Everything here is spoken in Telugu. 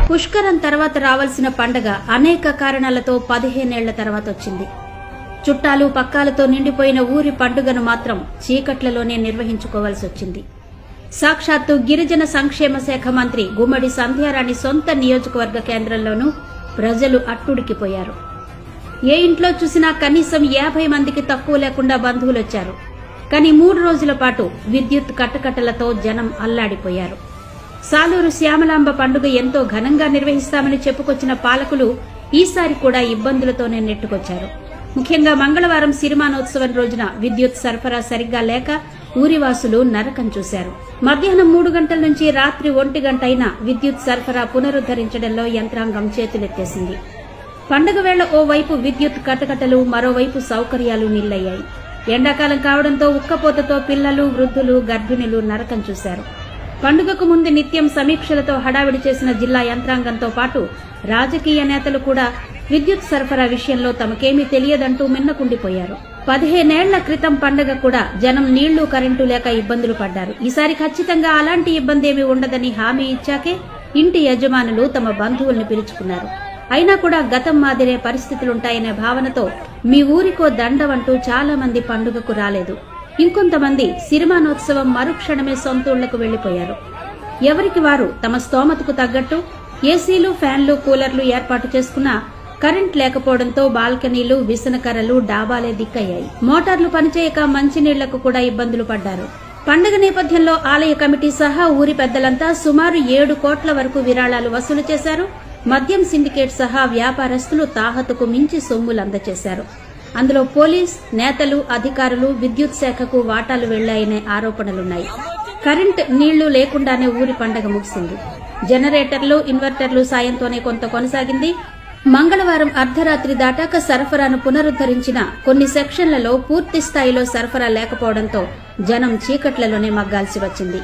పుష్కరం తర్వాత రావాల్సిన పండగ అనేక కారణాలతో 15 ఏళ్ల తర్వాత వచ్చింది. చుట్టాలు పక్కాలతో నిండిపోయిన ఊరి పండుగను మాత్రం చీకట్లలోనే నిర్వహించుకోవాల్సి వచ్చింది. సాక్షాత్తు గిరిజన సంక్షేమ శాఖ మంత్రి గుమ్మడి సంధ్యారాణి సొంత నియోజకవర్గ కేంద్రంలోనూ ప్రజలు అట్టుడికిపోయారు. ఏ ఇంట్లో చూసినా కనీసం 50 మందికి తక్కువ లేకుండా బంధువులొచ్చారు. కానీ 3 రోజుల పాటు విద్యుత్ కట్టకట్టలతో జనం అల్లాడిపోయారు. సాలూరు శ్యామలాంబ పండుగ ఎంతో ఘనంగా నిర్వహిస్తామని చెప్పుకొచ్చిన పాలకులు ఈసారి కూడా ఇబ్బందులతోనే నెట్టుకొచ్చారు. ముఖ్యంగా మంగళవారం సిరిమానోత్సవం రోజున విద్యుత్ సరఫరా సరిగ్గా లేక ఊరివాసులు నరకం చూశారు. మధ్యాహ్నం 3 గంటల నుంచి రాత్రి 1 గంట అయినా విద్యుత్ సరఫరా పునరుద్దరించడంలో యంత్రాంగం చేతులెత్తేసింది. పండుగ వేళ ఓవైపు విద్యుత్ కటకటలు, మరోవైపు సౌకర్యాలు నిల్లయ్యాయి. ఎండాకాలం కావడంతో ఉక్కపోతతో పిల్లలు, వృద్ధులు, గర్భిణులు నరకం చూశారు. పండుగకు ముందు నిత్యం సమీక్షలతో హడావిడి చేసిన జిల్లా యంత్రాంగంతో పాటు రాజకీయ నేతలు కూడా విద్యుత్ సరఫరా విషయంలో తమకేమీ తెలియదంటూ మిన్నకుండిపోయారు. 15 ఏళ్ల క్రితం పండుగ కూడా జనం నీళ్లు, కరెంటు లేక ఇబ్బందులు పడ్డారు. ఈసారి ఖచ్చితంగా అలాంటి ఇబ్బందేమీ ఉండదని హామీ ఇచ్చాకే ఇంటి యజమానులు తమ బంధువుల్ని పిలుచుకున్నారు. అయినా కూడా గతం మాదిరే పరిస్థితులుంటాయనే భావనతో మీ ఊరికో దండవంటూ చాలా మంది పండుగకు రాలేదు. ఇంకొంతమంది సిరిమానోత్సవం మరుక్షణమే సొంతూళ్లకు వెళ్లిపోయారు. ఎవరికి వారు తమ స్తోమతకు తగ్గట్టు ఏసీలు, ఫ్యాన్లు, కూలర్లు ఏర్పాటు చేసుకున్నా కరెంట్ లేకపోవడంతో బాల్కనీలు, విసనకర్రలు, డాబాలే దిక్కయ్యాయి. మోటార్లు పనిచేయక మంచినీళ్లకు కూడా ఇబ్బందులు పడ్డారు. పండుగ నేపథ్యంలో ఆలయ కమిటీ సహా ఊరి పెద్దలంతా సుమారు 7 కోట్ల వరకు విరాళాలు వసూలు చేశారు. మద్యం సిండికేట్ సహా వ్యాపారస్తులు తాహతుకు మించి సొమ్ములు అందజేశారు. అందులో పోలీస్, నేతలు, అధికారులు, విద్యుత్ శాఖకు వాటాలు వెళ్లాయనే ఆరోపణలున్నాయి. కరెంట్, నీళ్లు లేకుండానే ఊరి పండగ ముగిసింది. జనరేటర్లు, ఇన్వర్టర్లు సాయంతోనే కొంత కొనసాగింది. మంగళవారం అర్ధరాత్రి దాటాక సరఫరాను పునరుద్దరించిన కొన్ని సెక్షన్లలో పూర్తి స్థాయిలో సరఫరా లేకపోవడంతో జనం చీకట్లలోనే మగ్గాల్సి వచ్చింది.